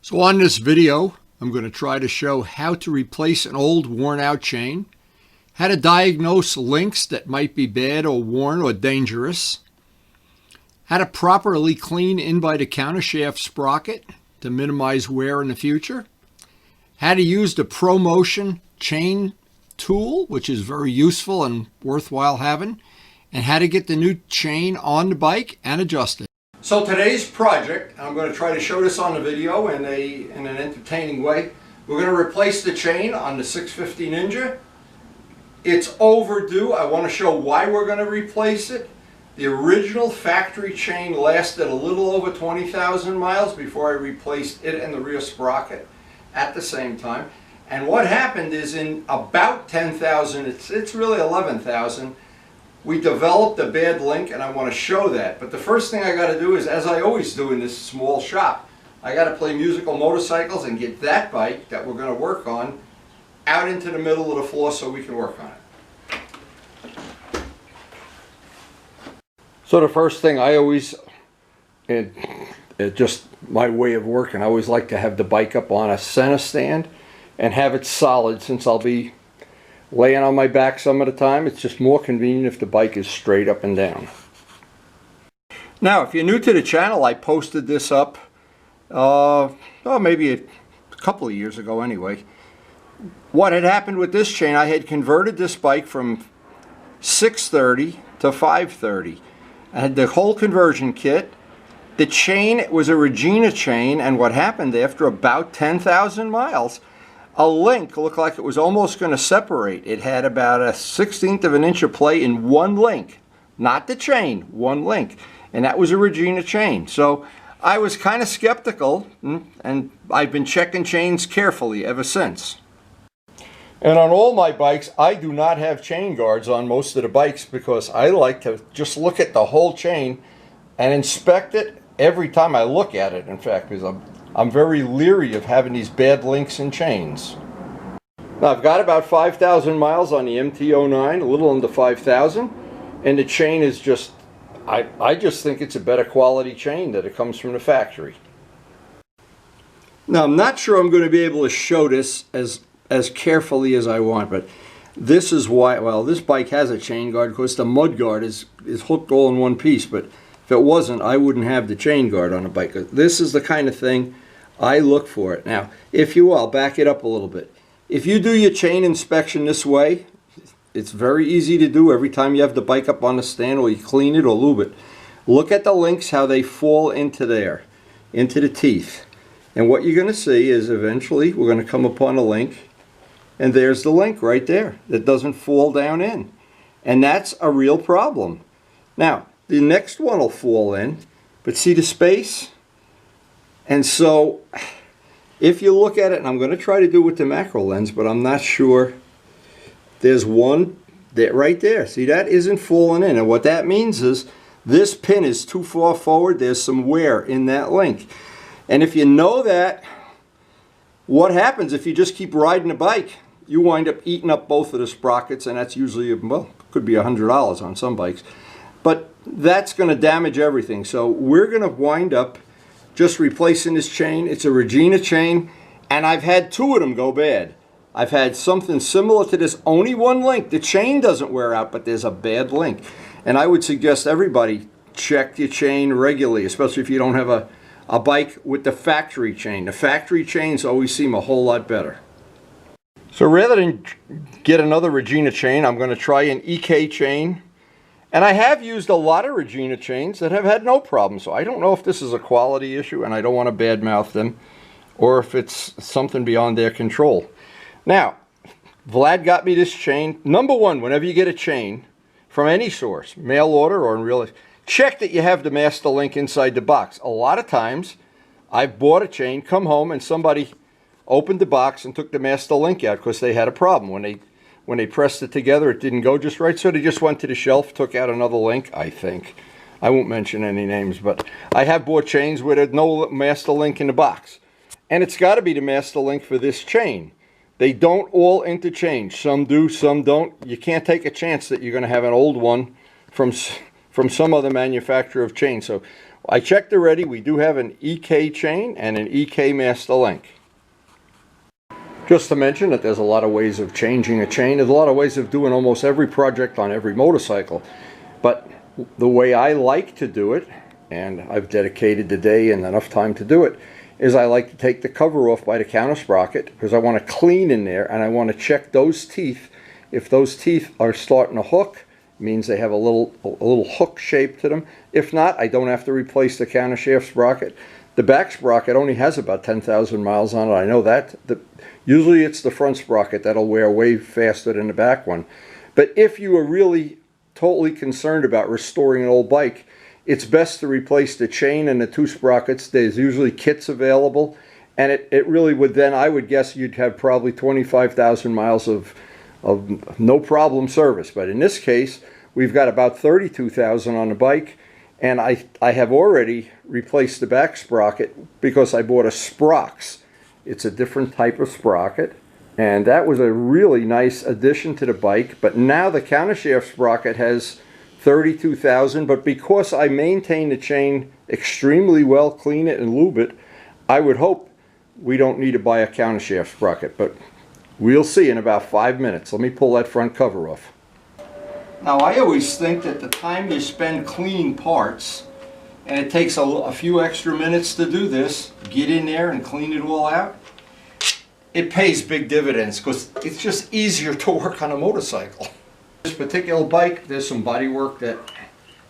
So on this video, I'm going to try to show how to replace an old worn out chain, how to diagnose links that might be bad or worn or dangerous, how to properly clean in by the countershaft sprocket to minimize wear in the future, how to use the ProMotion chain tool, which is very useful and worthwhile having, and how to get the new chain on the bike and adjust it. So today's project, I'm going to try to show this on the video in an entertaining way. We're going to replace the chain on the 650 Ninja. It's overdue. I want to show why we're going to replace it. The original factory chain lasted a little over 20,000 miles before I replaced it and the rear sprocket at the same time. And what happened is in about 10,000, it's really 11,000, we developed a bad link, and I want to show that. But the first thing I got to do is, as I always do in this small shop, I got to play musical motorcycles and get that bike that we're going to work on out into the middle of the floor so we can work on it. So the first thing I always, it's just my way of working, I always like to have the bike up on a center stand and have it solid, since I'll be laying on my back some of the time. It's just more convenient if the bike is straight up and down. Now, if you're new to the channel, I posted this up maybe a couple of years ago anyway. What had happened with this chain, I had converted this bike from 630 to 530. I had the whole conversion kit. The chain was a Regina chain, and what happened after about 10,000 miles, a link looked like it was almost going to separate. It had about a 1/16 of an inch of play in one link. Not the chain, one link. And that was a Regina chain. So I was kind of skeptical, and I've been checking chains carefully ever since. And on all my bikes, I do not have chain guards on most of the bikes because I like to just look at the whole chain and inspect it every time I look at it, in fact, because I'm very leery of having these bad links in chains. Now, I've got about 5,000 miles on the MT-09, a little under 5,000, and the chain is just, I just think it's a better quality chain that it comes from the factory. Now, I'm not sure I'm going to be able to show this as carefully as I want, but this is why, well, this bike has a chain guard because the mud guard is hooked all in one piece, but if it wasn't, I wouldn't have the chain guard on a bike. This is the kind of thing I look for it. Now, if you will, I'll back it up a little bit. If you do your chain inspection this way, it's very easy to do every time you have the bike up on the stand or you clean it or lube it. Look at the links, how they fall into there, into the teeth. And what you're going to see is eventually we're going to come upon a link, and there's the link right there that doesn't fall down in. And that's a real problem. Now, the next one will fall in, but see the space? And so, if you look at it, and I'm going to try to do it with the macro lens, but I'm not sure. There's one right there. See, that isn't falling in. And what that means is this pin is too far forward. There's some wear in that link. And if you know that, what happens if you just keep riding a bike? You wind up eating up both of the sprockets, and that's usually, well, could be $100 on some bikes. But that's going to damage everything. So we're going to wind up just replacing this chain. It's a Regina chain, and I've had two of them go bad. I've had something similar to this, only one link. The chain doesn't wear out, but there's a bad link. And I would suggest everybody check your chain regularly, especially if you don't have a bike with the factory chain. The factory chains always seem a whole lot better. So rather than get another Regina chain, I'm going to try an EK chain. And I have used a lot of Regina chains that have had no problem. So I don't know if this is a quality issue, and I don't want to badmouth them, or if it's something beyond their control. Now, Vlad got me this chain. Number one, whenever you get a chain from any source, mail order or in real life, check that you have the master link inside the box. A lot of times, I've bought a chain, come home, and somebody opened the box and took the master link out because they had a problem. When they pressed it together, it didn't go just right, so they just went to the shelf, took out another link, I think. I won't mention any names, but I have bought chains where there's no master link in the box. And it's got to be the master link for this chain. They don't all interchange. Some do, some don't. You can't take a chance that you're going to have an old one from some other manufacturer of chains. So I checked already. We do have an EK chain and an EK master link. Just to mention that there's a lot of ways of changing a chain. There's a lot of ways of doing almost every project on every motorcycle. But the way I like to do it, and I've dedicated the day and enough time to do it, is I like to take the cover off by the counter sprocket because I want to clean in there and I want to check those teeth. If those teeth are starting to hook, it means they have a little hook shape to them. If not, I don't have to replace the counter shaft sprocket. The back sprocket only has about 10,000 miles on it. I know that. Usually it's the front sprocket that'll wear way faster than the back one. But if you are really totally concerned about restoring an old bike, it's best to replace the chain and the two sprockets. There's usually kits available, and it really would then, I would guess you'd have probably 25,000 miles of no problem service. But in this case, we've got about 32,000 on the bike, and I have already replaced the back sprocket because I bought a Sprox. It's a different type of sprocket, and that was a really nice addition to the bike. But now the countershaft sprocket has 32,000, but because I maintain the chain extremely well, clean it and lube it, I would hope we don't need to buy a countershaft sprocket, but we'll see in about 5 minutes. Let me pull that front cover off. Now, I always think that the time you spend cleaning parts, and it takes a few extra minutes to do this, get in there and clean it all out, it pays big dividends because it's just easier to work on a motorcycle. This particular bike, there's some body work that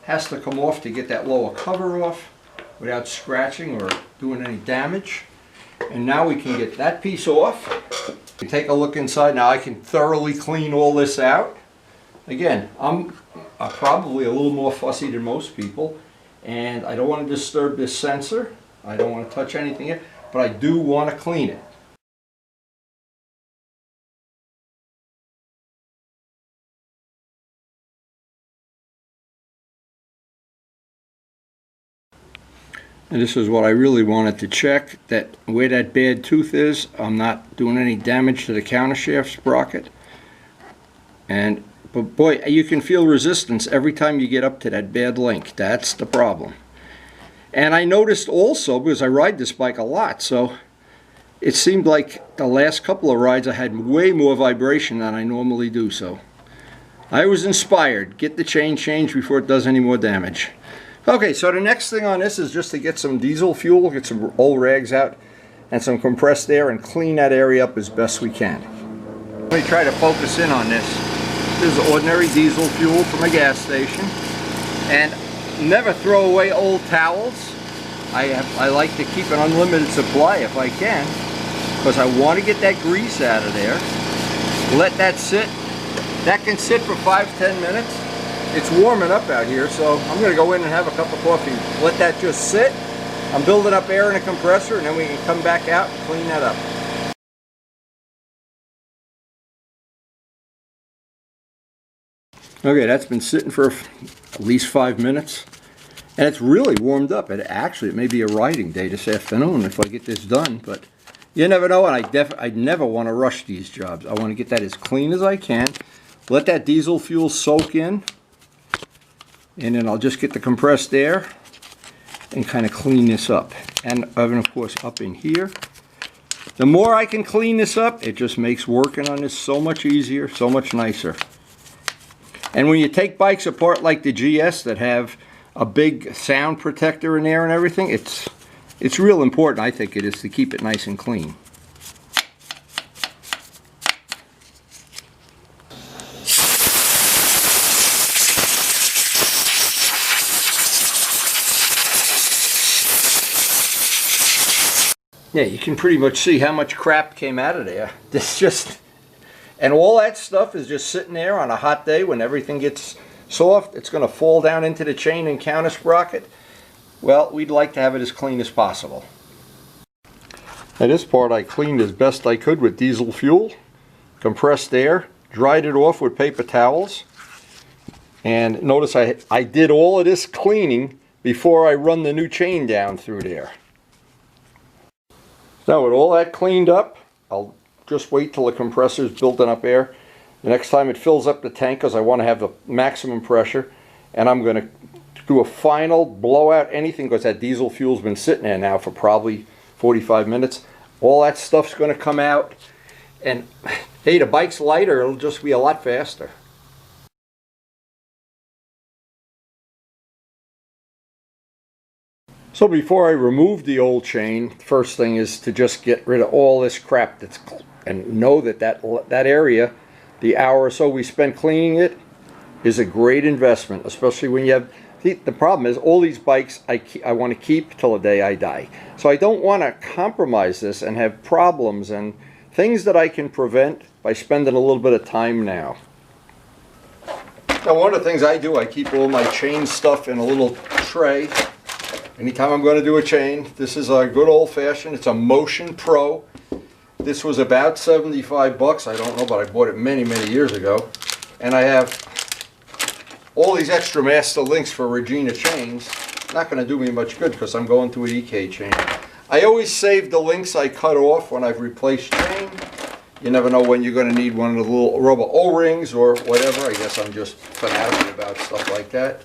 has to come off to get that lower cover off without scratching or doing any damage. And now we can get that piece off. We take a look inside. Now I can thoroughly clean all this out. Again, I'm probably a little more fussy than most people, and I don't want to disturb this sensor. I don't want to touch anything yet, but I do want to clean it. And this is what I really wanted to check, that where that bad tooth is, I'm not doing any damage to the countershaft sprocket. But boy, you can feel resistance every time you get up to that bad link. That's the problem. And I noticed also, because I ride this bike a lot, so it seemed like the last couple of rides I had way more vibration than I normally do. So I was inspired. Get the chain changed before it does any more damage. Okay, so the next thing on this is just to get some diesel fuel, get some old rags out and some compressed air and clean that area up as best we can. Let me try to focus in on this. This is ordinary diesel fuel from a gas station. And never throw away old towels. I like to keep an unlimited supply if I can, because I want to get that grease out of there. Let that sit. That can sit for 5-10 minutes. It's warming up out here, so I'm going to go in and have a cup of coffee. Let that just sit. I'm building up air in a compressor, and then we can come back out and clean that up. Okay, that's been sitting for at least 5 minutes, and it's really warmed up. It may be a riding day this afternoon if I get this done, but you never know, and I never want to rush these jobs. I want to get that as clean as I can. Let that diesel fuel soak in. And then I'll just get the compressed air and kind of clean this up. And of course up in here. The more I can clean this up, it just makes working on this so much easier, so much nicer. And when you take bikes apart like the GS that have a big sound protector in there and everything, it's real important, I think it is, to keep it nice and clean. Yeah, you can pretty much see how much crap came out of there. And all that stuff is just sitting there on a hot day when everything gets soft. It's going to fall down into the chain and counter sprocket. Well, we'd like to have it as clean as possible. Now this part I cleaned as best I could with diesel fuel, compressed air, dried it off with paper towels. And notice I did all of this cleaning before I run the new chain down through there. Now with all that cleaned up, I'll just wait till the compressor's building up air. The next time it fills up the tank, because I want to have the maximum pressure, and I'm going to do a final blowout, anything, because that diesel fuel's been sitting there now for probably 45 minutes. All that stuff's going to come out, and hey, the bike's lighter, it'll just be a lot faster. So before I remove the old chain, first thing is to just get rid of all this crap that's, and know that that area, the hour or so we spend cleaning it, is a great investment, especially when you have, the problem is all these bikes I want to keep till the day I die. So I don't want to compromise this and have problems and things that I can prevent by spending a little bit of time now. Now one of the things I do, I keep all my chain stuff in a little tray. Anytime I'm going to do a chain, this is a good old-fashioned, it's a Motion Pro. This was about 75 bucks, I don't know, but I bought it many, many years ago. And I have all these extra master links for Regina chains. Not going to do me much good because I'm going to an EK chain. I always save the links I cut off when I've replaced chain. You never know when you're going to need one of the little rubber O-rings or whatever. I guess I'm just fanatical about stuff like that.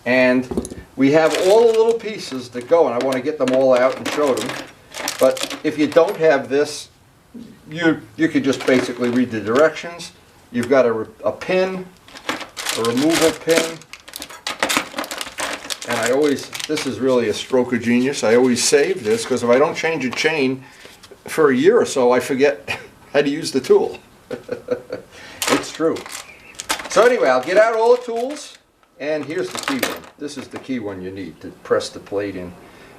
And we have all the little pieces that go, and I want to get them all out and show them. But if you don't have this, you could just basically read the directions. You've got a pin, a removal pin, and I always, this is really a stroke of genius, I always save this because if I don't change a chain for a year or so, I forget how to use the tool. It's true. So anyway, I'll get out all the tools, and here's the key one. This is the key one you need to press the plate in.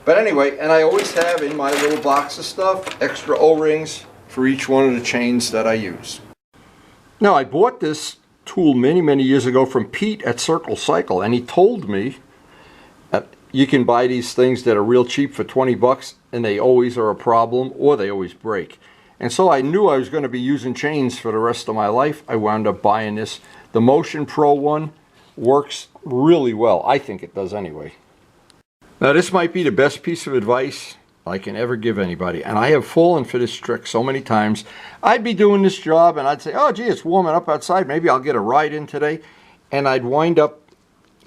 But anyway, and I always have in my little box of stuff extra O-rings for each one of the chains that I use. Now, I bought this tool many, many years ago from Pete at Circle Cycle, and he told me that you can buy these things that are real cheap for 20 bucks, and they always are a problem, or they always break. And so I knew I was going to be using chains for the rest of my life. I wound up buying this. The Motion Pro one works really well. I think it does anyway. Now, this might be the best piece of advice I can ever give anybody, and I have fallen for this trick so many times. I'd be doing this job and I'd say, oh gee, it's warming up outside, maybe I'll get a ride in today, and I'd wind up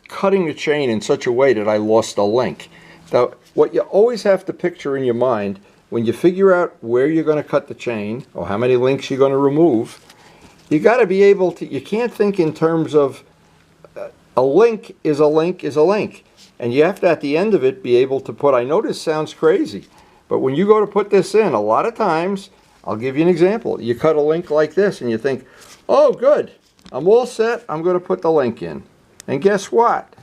cutting the chain in such a way that I lost a link. Now, what you always have to picture in your mind when you figure out where you're going to cut the chain or how many links you're going to remove, you got to be able to, you can't think in terms of a link is a link is a link. And you have to, at the end of it, be able to put, I know this sounds crazy, but when you go to put this in, a lot of times, I'll give you an example. You cut a link like this and you think, oh good, I'm all set, I'm going to put the link in. And guess what?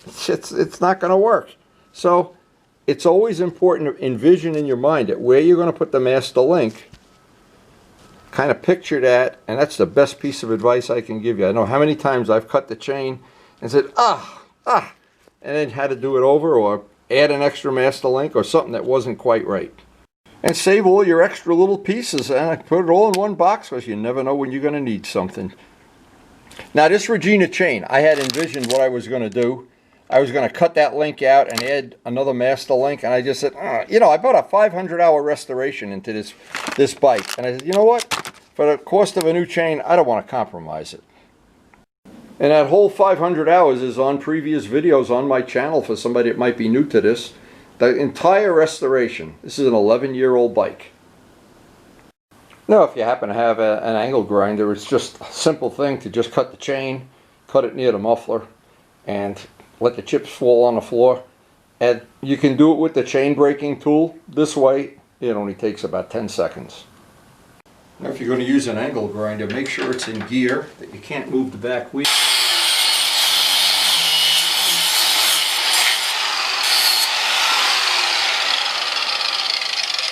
It's not going to work. So it's always important to envision in your mind that where you're going to put the master link, kind of picture that, and that's the best piece of advice I can give you. I know how many times I've cut the chain and said, and then had to do it over or add an extra master link or something that wasn't quite right. And save all your extra little pieces and put it all in one box because you never know when you're going to need something. Now this Regina chain, I had envisioned what I was going to do. I was going to cut that link out and add another master link, and I just said, you know, I bought a 500-hour restoration into this bike, and I said, you know what, for the cost of a new chain, I don't want to compromise it. And that whole 500 hours is on previous videos on my channel for somebody that might be new to this. The entire restoration. This is an 11-year-old bike. Now, if you happen to have an angle grinder, it's just a simple thing to just cut the chain, cut it near the muffler, and let the chips fall on the floor. And you can do it with the chain breaking tool. This way, it only takes about 10 seconds. Now, if you're going to use an angle grinder, make sure it's in gear, that you can't move the back wheel.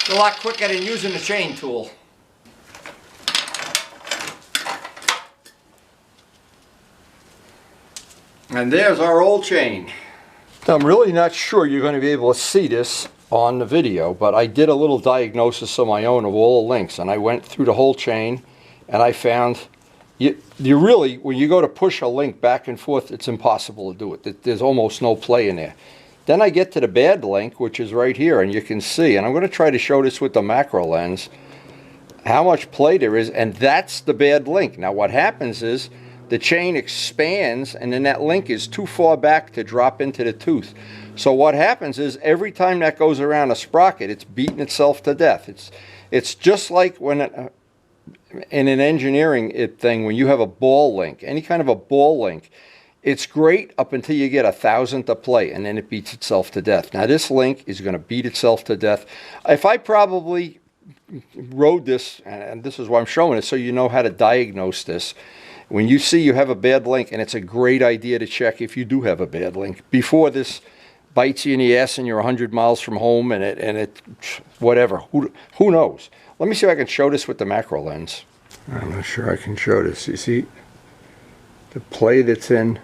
It's a lot quicker than using the chain tool. And there's our old chain. Now, I'm really not sure you're going to be able to see this on the video, but I did a little diagnosis of my own of all the links, and I went through the whole chain, and I found you really, when you go to push a link back and forth, it's impossible to do it. There's almost no play in there. Then I get to the bad link, which is right here, and you can see, and I'm going to try to show this with the macro lens, how much play there is, and that's the bad link. Now what happens is, the chain expands and then that link is too far back to drop into the tooth. So what happens is every time that goes around a sprocket, it's beating itself to death. It's just like when in an engineering thing, when you have a ball link, any kind of a ball link, it's great up until you get 1,000 to play, and then it beats itself to death. Now this link is going to beat itself to death. If I probably rode this, and this is why I'm showing it, so you know how to diagnose this. When you see you have a bad link, and it's a great idea to check if you do have a bad link before this bites you in the ass and you're 100 miles from home and it whatever. Who knows? Let me see if I can show this with the macro lens. I'm not sure I can show this. You see the play that's in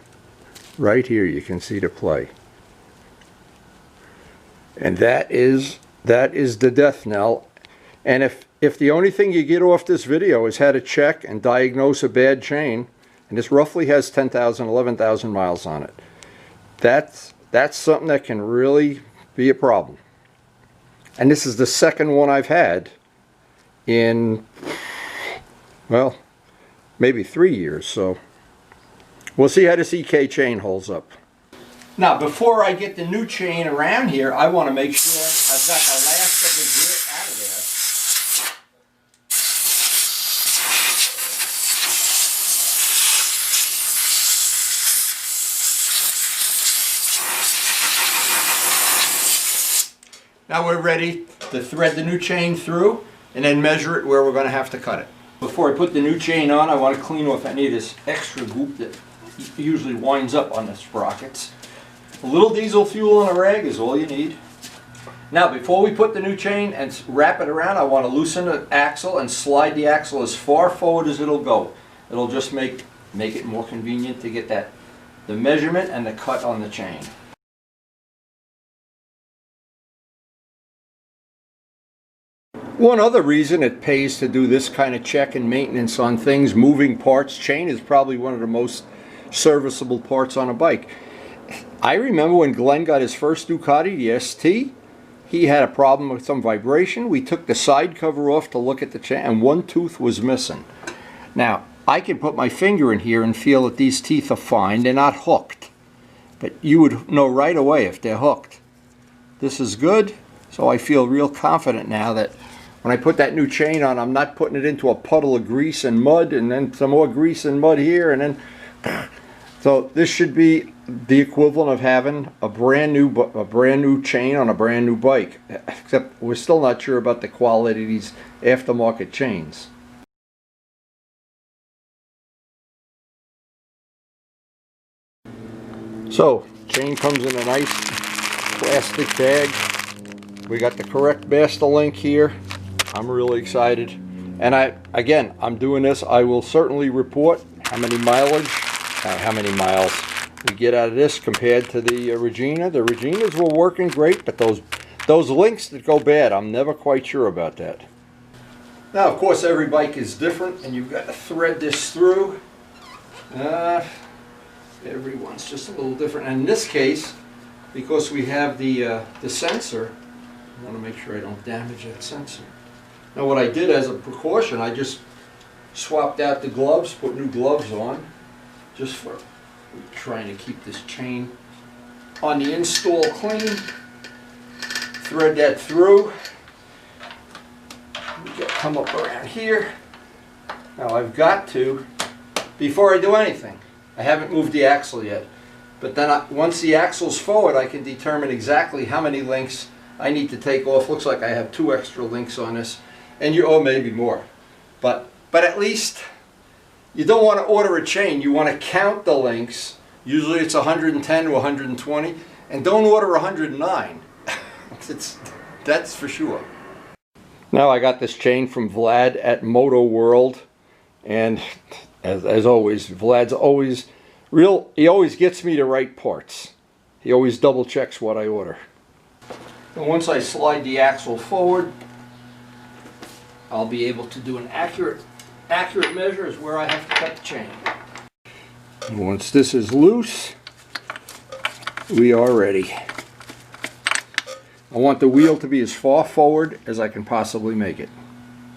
right here. You can see the play, and that is the death knell. And if the only thing you get off this video is how to check and diagnose a bad chain, and this roughly has 10,000, 11,000 miles on it, that's something that can really be a problem. And this is the second one I've had in, well, maybe 3 years. So we'll see how this EK chain holds up. Now, before I get the new chain around here, I want to make sure I've got the last of the grit out of there. Now we're ready to thread the new chain through and then measure it where we're going to have to cut it. Before I put the new chain on, I want to clean off any of this extra goop that usually winds up on the sprockets. A little diesel fuel and a rag is all you need. Now before we put the new chain and wrap it around, I want to loosen the axle and slide the axle as far forward as it'll go. It'll just make it more convenient to get the measurement and the cut on the chain. One other reason it pays to do this kind of check and maintenance on things, moving parts, chain is probably one of the most serviceable parts on a bike. I remember when Glenn got his first Ducati, the ST, he had a problem with some vibration. We took the side cover off to look at the chain and one tooth was missing. Now, I can put my finger in here and feel that these teeth are fine. They're not hooked. But you would know right away if they're hooked. This is good, so I feel real confident now that when I put that new chain on, I'm not putting it into a puddle of grease and mud and then some more grease and mud here and then. So this should be the equivalent of having a brand new chain on a brand new bike, except we're still not sure about the quality of these aftermarket chains. So chain comes in a nice plastic bag. We got the correct master link here. I'm really excited, and I'm doing this. I will certainly report how many miles we get out of this compared to the Regina. The Reginas were working great, but those links that go bad, I'm never quite sure about that. Now, of course, every bike is different, and you've got to thread this through. Everyone's just a little different. And in this case, because we have the sensor, I want to make sure I don't damage that sensor. Now what I did as a precaution, I just swapped out the gloves, put new gloves on, just for trying to keep this chain on the install clean. Thread that through. Come up around here. Now I've got to, before I do anything, I haven't moved the axle yet, but then once the axle's forward, I can determine exactly how many links I need to take off. Looks like I have 2 extra links on this. And or maybe more, but at least you don't want to order a chain. You want to count the links. Usually it's 110 to 120, and don't order 109. That's for sure. Now I got this chain from Vlad at Moto World, and as always, Vlad's always real. He always gets me the right parts. He always double checks what I order. And once I slide the axle forward, I'll be able to do an accurate measure is where I have to cut the chain. And once this is loose, we are ready. I want the wheel to be as far forward as I can possibly make it.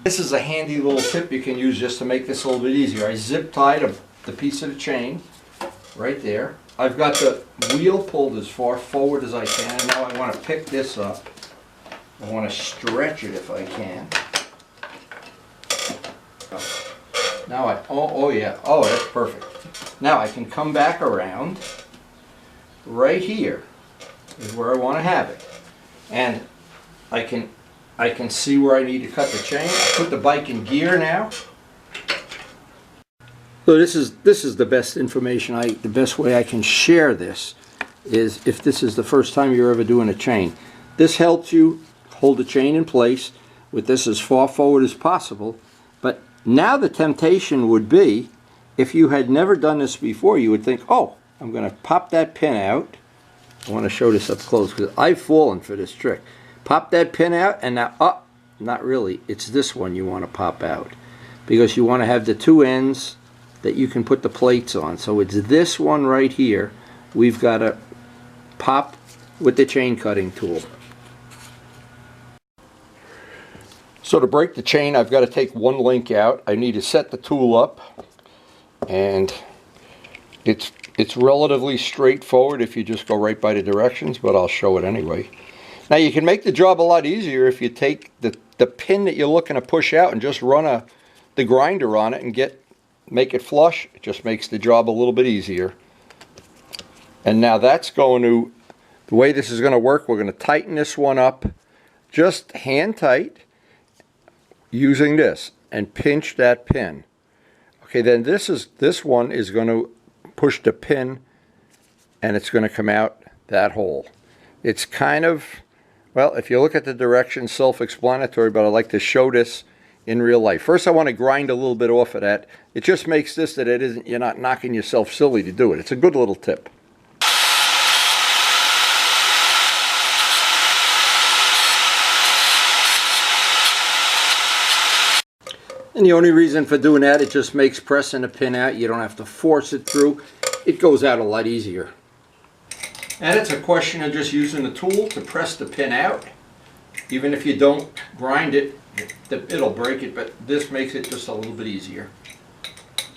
This is a handy little tip you can use just to make this a little bit easier. I zip tied a the piece of the chain right there. I've got the wheel pulled as far forward as I can. Now I want to pick this up. I want to stretch it if I can. Now oh yeah, oh that's perfect. Now I can come back around. Right here is where I want to have it. And I can see where I need to cut the chain. I put the bike in gear now. So this is the best information, the best way I can share this is if this is the first time you're ever doing a chain. This helps you hold the chain in place with this as far forward as possible. But now the temptation would be, if you had never done this before, you would think, oh, I'm going to pop that pin out. I want to show this up close because I've fallen for this trick. Pop that pin out and now, not really, it's this one you want to pop out because you want to have the two ends that you can put the plates on. So it's this one right here we've got to pop with the chain cutting tool. So to break the chain, I've got to take one link out. I need to set the tool up, and it's relatively straightforward if you just go right by the directions, but I'll show it anyway. Now you can make the job a lot easier if you take the pin that you're looking to push out and just run the grinder on it and make it flush. It just makes the job a little bit easier. And now that's going to, the way this is going to work, we're going to tighten this one up just hand tight using this and pinch that pin. Okay, then this one is going to push the pin and it's going to come out that hole. It's kind of, well, if you look at the directions, self-explanatory, but I like to show this in real life. First I want to grind a little bit off of that. It just makes this that it isn't, you're not knocking yourself silly to do it. It's a good little tip. And the only reason for doing that, it just makes pressing the pin out. You don't have to force it through. It goes out a lot easier. And it's a question of just using the tool to press the pin out. Even if you don't grind it, it'll break it, but this makes it just a little bit easier.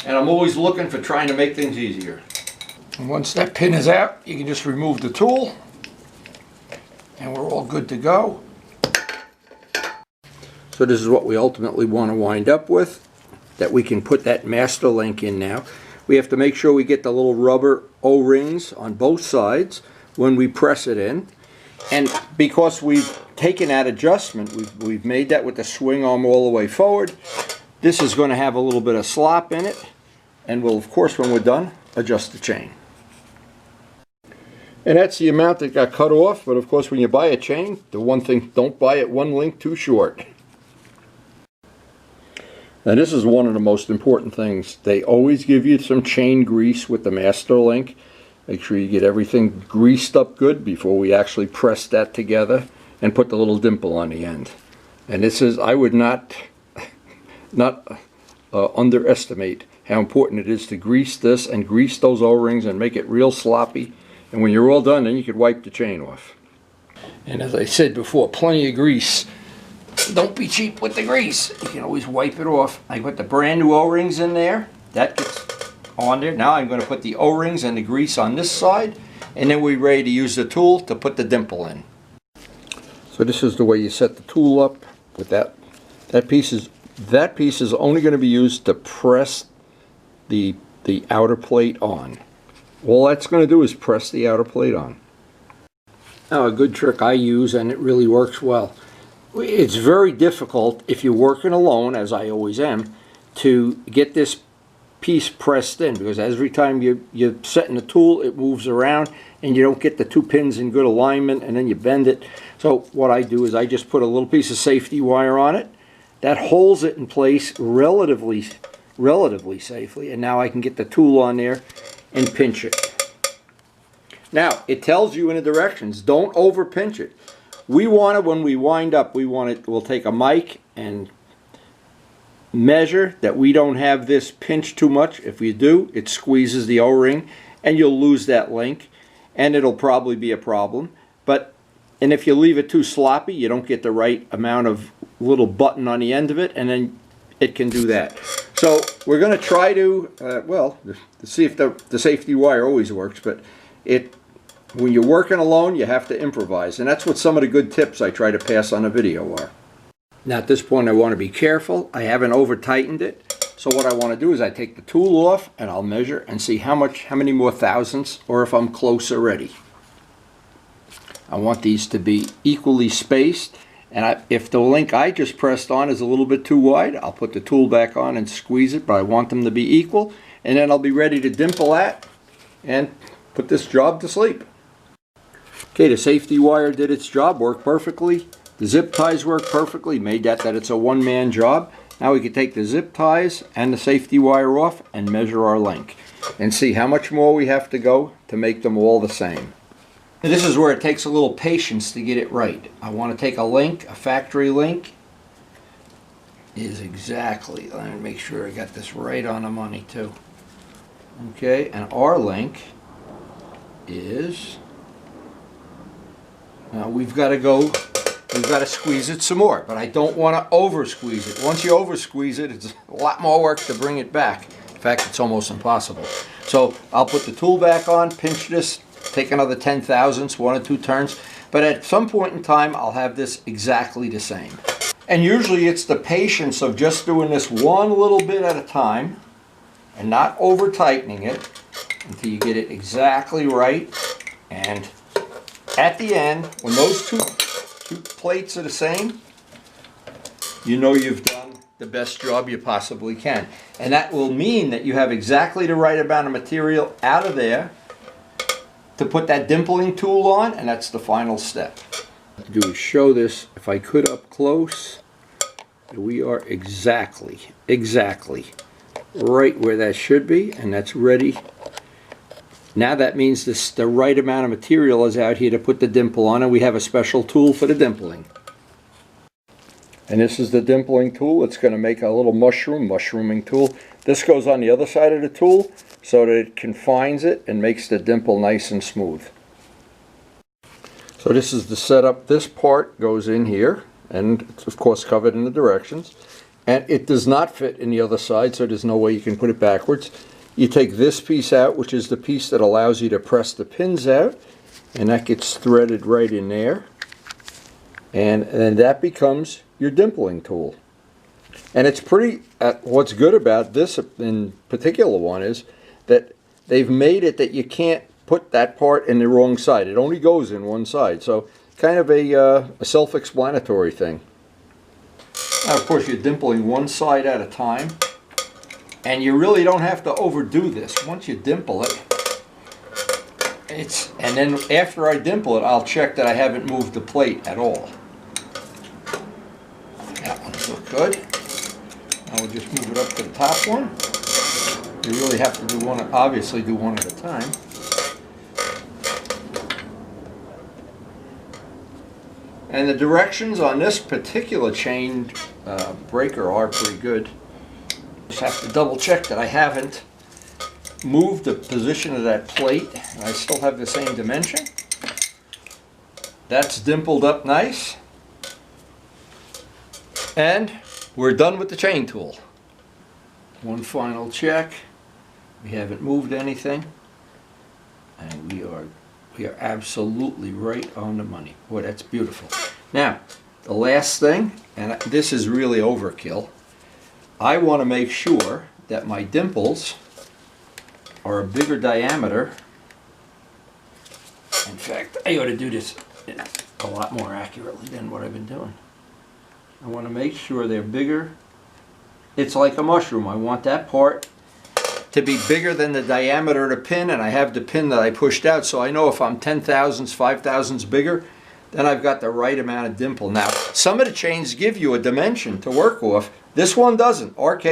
And I'm always looking for trying to make things easier. And once that pin is out, you can just remove the tool and we're all good to go. So this is what we ultimately want to wind up with, that we can put that master link in now. We have to make sure we get the little rubber O-rings on both sides when we press it in. And because we've taken that adjustment, we've made that with the swing arm all the way forward, this is going to have a little bit of slop in it. And we'll, of course, when we're done, adjust the chain. And that's the amount that got cut off. But of course, when you buy a chain, the one thing, don't buy it one link too short. And this is one of the most important things. They always give you some chain grease with the master link. Make sure you get everything greased up good before we actually press that together and put the little dimple on the end. And this is, I would not underestimate how important it is to grease this and grease those O-rings and make it real sloppy. And when you're all done, then you could wipe the chain off. And as I said before, plenty of grease. Don't be cheap with the grease. You can always wipe it off. I put the brand new O-rings in there. That gets on there. Now I'm going to put the O-rings and the grease on this side, and then we're ready to use the tool to put the dimple in. So this is the way you set the tool up with that. That piece is only going to be used to press the outer plate on. All that's going to do is press the outer plate on. Now a good trick I use, and it really works well. It's very difficult if you're working alone, as I always am, to get this piece pressed in, because every time you're setting the tool, it moves around and you don't get the two pins in good alignment, and then you bend it. So what I do is I just put a little piece of safety wire on it that holds it in place relatively safely, and now I can get the tool on there and pinch it. Now it tells you in the directions, don't over pinch it. We want it, when we wind up, we'll take a mic and measure that we don't have this pinched too much. If we do, it squeezes the O-ring and you'll lose that link, and it'll probably be a problem. And if you leave it too sloppy, you don't get the right amount of little button on the end of it, and then it can do that. So we're going to try to, well, to see if the safety wire always works, but when you're working alone, you have to improvise. And that's what some of the good tips I try to pass on a video are. Now at this point I want to be careful. I haven't over tightened it. So what I want to do is I take the tool off and I'll measure and see how many more thousandths, or if I'm close already. I want these to be equally spaced, and if the link I just pressed on is a little bit too wide, I'll put the tool back on and squeeze it, but I want them to be equal, and then I'll be ready to dimple that and put this job to sleep. Okay, the safety wire did its job, worked perfectly. The zip ties work perfectly, made that it's a one-man job. Now we can take the zip ties and the safety wire off and measure our length and see how much more we have to go to make them all the same. This is where it takes a little patience to get it right. I want to take a link, a factory link is exactly, let me make sure I got this right on the money too. Okay, and our link is, now we've got to squeeze it some more, but I don't want to over squeeze it. Once you over squeeze it, it's a lot more work to bring it back. In fact, it's almost impossible. So I'll put the tool back on, pinch this, take another 10 thousandths, 1 or 2 turns, but at some point in time I'll have this exactly the same. And usually it's the patience of just doing this one little bit at a time and not over tightening it until you get it exactly right. And at the end, when those two plates are the same, you know you've done the best job you possibly can. And that will mean that you have exactly the right amount of material out of there to put that dimpling tool on, and that's the final step. What I do is show this, if I could up close, we are exactly right where that should be, and that's ready. Now that means the right amount of material is out here to put the dimple on, and we have a special tool for the dimpling. And this is the dimpling tool. It's going to make a little mushrooming tool. This goes on the other side of the tool so that it confines it and makes the dimple nice and smooth. So this is the setup. This part goes in here, and it's of course covered in the directions. And it does not fit in the other side, so there's no way you can put it backwards. You take this piece out, which is the piece that allows you to press the pins out, and that gets threaded right in there. And that becomes your dimpling tool. And it's pretty, what's good about this in particular one is that they've made it that you can't put that part in the wrong side. It only goes in one side. So kind of a self-explanatory thing. Now of course you're dimpling one side at a time. And you really don't have to overdo this. Once you dimple it, and then after I dimple it, I'll check that I haven't moved the plate at all. That one's look good. Now we'll just move it up to the top one. You really have to do one, obviously do one at a time. And the directions on this particular chain breaker are pretty good. Just have to double check that I haven't moved the position of that plate and I still have the same dimension. That's dimpled up nice. And we're done with the chain tool. One final check. We haven't moved anything. And we are absolutely right on the money. Boy, that's beautiful. Now, the last thing, and this is really overkill, I want to make sure that my dimples are a bigger diameter. In fact, I ought to do this a lot more accurately than what I've been doing. I want to make sure they're bigger. It's like a mushroom. I want that part to be bigger than the diameter of the pin, and I have the pin that I pushed out, so I know if I'm 10 thousandths, 5 thousandths bigger, then I've got the right amount of dimple. Now, some of the chains give you a dimension to work off. This one doesn't. RK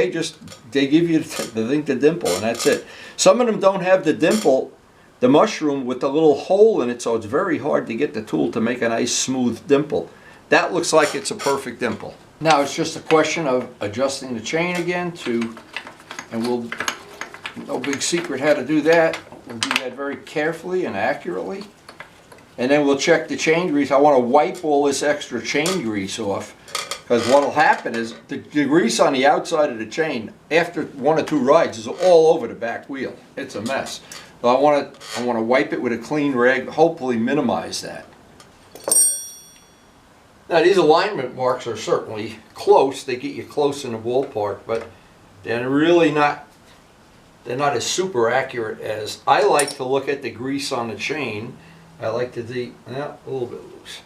they give you the thing to dimple, and that's it. Some of them don't have the dimple, the mushroom with the little hole in it, so it's very hard to get the tool to make a nice smooth dimple. That looks like it's a perfect dimple. Now it's just a question of adjusting the chain again and no big secret how to do that. We'll do that very carefully and accurately. And then we'll check the chain grease. I want to wipe all this extra chain grease off Because what will happen is the grease on the outside of the chain after 1 or 2 rides is all over the back wheel. It's a mess. So I want to wipe it with a clean rag, hopefully minimize that. Now these alignment marks are certainly close. They get you close in the ballpark, but they're really not. They're not as super accurate as I like to look at the grease on the chain. I like to do a little bit loose.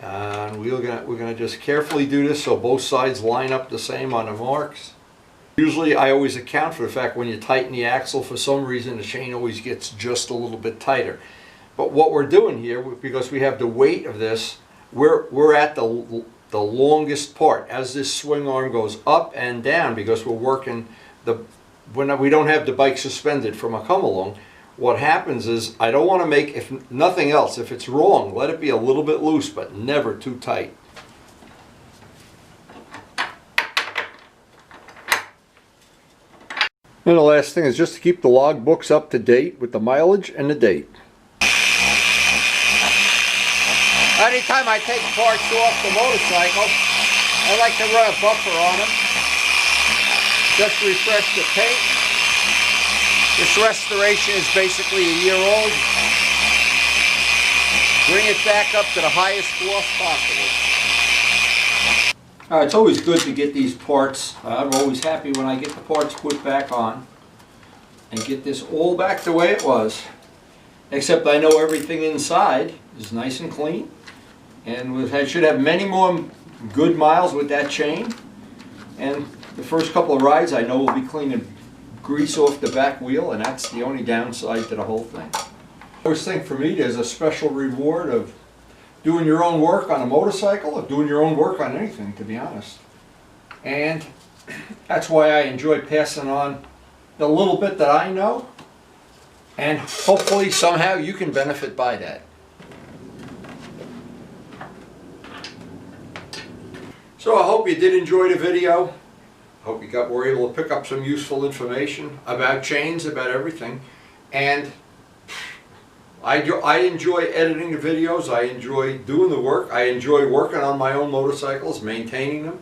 And we're gonna just carefully do this so both sides line up the same on the marks. Usually I always account for the fact when you tighten the axle, for some reason the chain always gets just a little bit tighter. But what we're doing here, because we have the weight of this, we're at the longest part as this swing arm goes up and down, because we're working when we don't have the bike suspended from a come along. What happens is I don't want to make, if nothing else, if it's wrong, let it be a little bit loose, but never too tight. And the last thing is just to keep the log books up to date with the mileage and the date. Anytime I take parts off the motorcycle, I like to run a buffer on them. Just refresh the paint. This restoration is basically a year old. Bring it back up to the highest gloss possible. It's always good to get these parts. I'm always happy when I get the parts put back on and get this all back the way it was. Except I know everything inside is nice and clean. And I should have many more good miles with that chain. And the first couple of rides I know will be cleaning grease off the back wheel, and that's the only downside to the whole thing. I always think for me there's a special reward of doing your own work on a motorcycle, or doing your own work on anything, to be honest. And that's why I enjoy passing on the little bit that I know, and hopefully somehow you can benefit by that. So I hope you did enjoy the video. I hope you were able to pick up some useful information about chains, about everything. And I enjoy editing the videos. I enjoy doing the work. I enjoy working on my own motorcycles, maintaining them.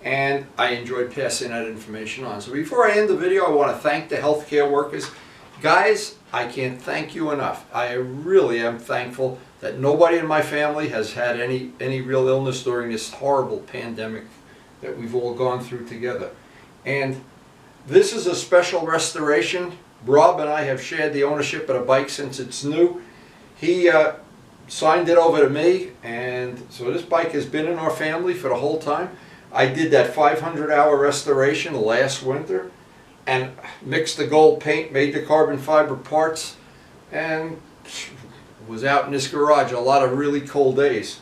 And I enjoy passing that information on. So before I end the video, I want to thank the healthcare workers. Guys, I can't thank you enough. I really am thankful that nobody in my family has had any real illness during this horrible pandemic that we've all gone through together. And this is a special restoration. Rob and I have shared the ownership of the bike since it's new. He signed it over to me, and so this bike has been in our family for the whole time. I did that 500-hour restoration last winter and mixed the gold paint, made the carbon fiber parts, and was out in this garage a lot of really cold days.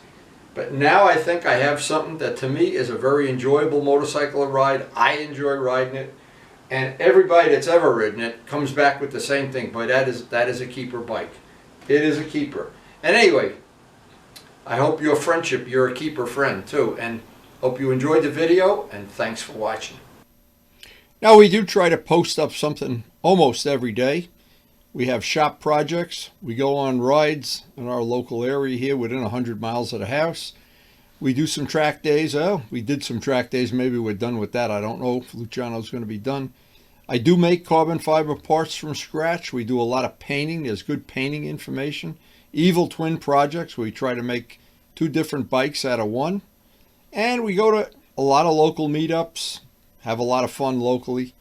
But now I think I have something that to me is a very enjoyable motorcycle ride. I enjoy riding it, and everybody that's ever ridden it comes back with the same thing. Boy, that is a keeper bike. It is a keeper. And anyway, I hope your friendship, you're a keeper friend too, and hope you enjoyed the video, and thanks for watching. Now we do try to post up something almost every day. We have shop projects. We go on rides in our local area here within 100 miles of the house. We do some track days. Oh, we did some track days. Maybe we're done with that. I don't know if Luciano's going to be done. I do make carbon fiber parts from scratch. We do a lot of painting. There's good painting information. Evil twin projects. We try to make 2 different bikes out of one. And we go to a lot of local meetups, have a lot of fun locally,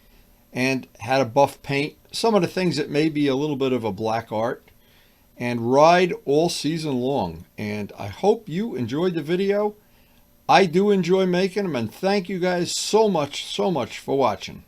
and how to buff paint some of the things that may be a little bit of a black art, and ride all season long. And I hope you enjoyed the video. I do enjoy making them, and thank you guys so much for watching.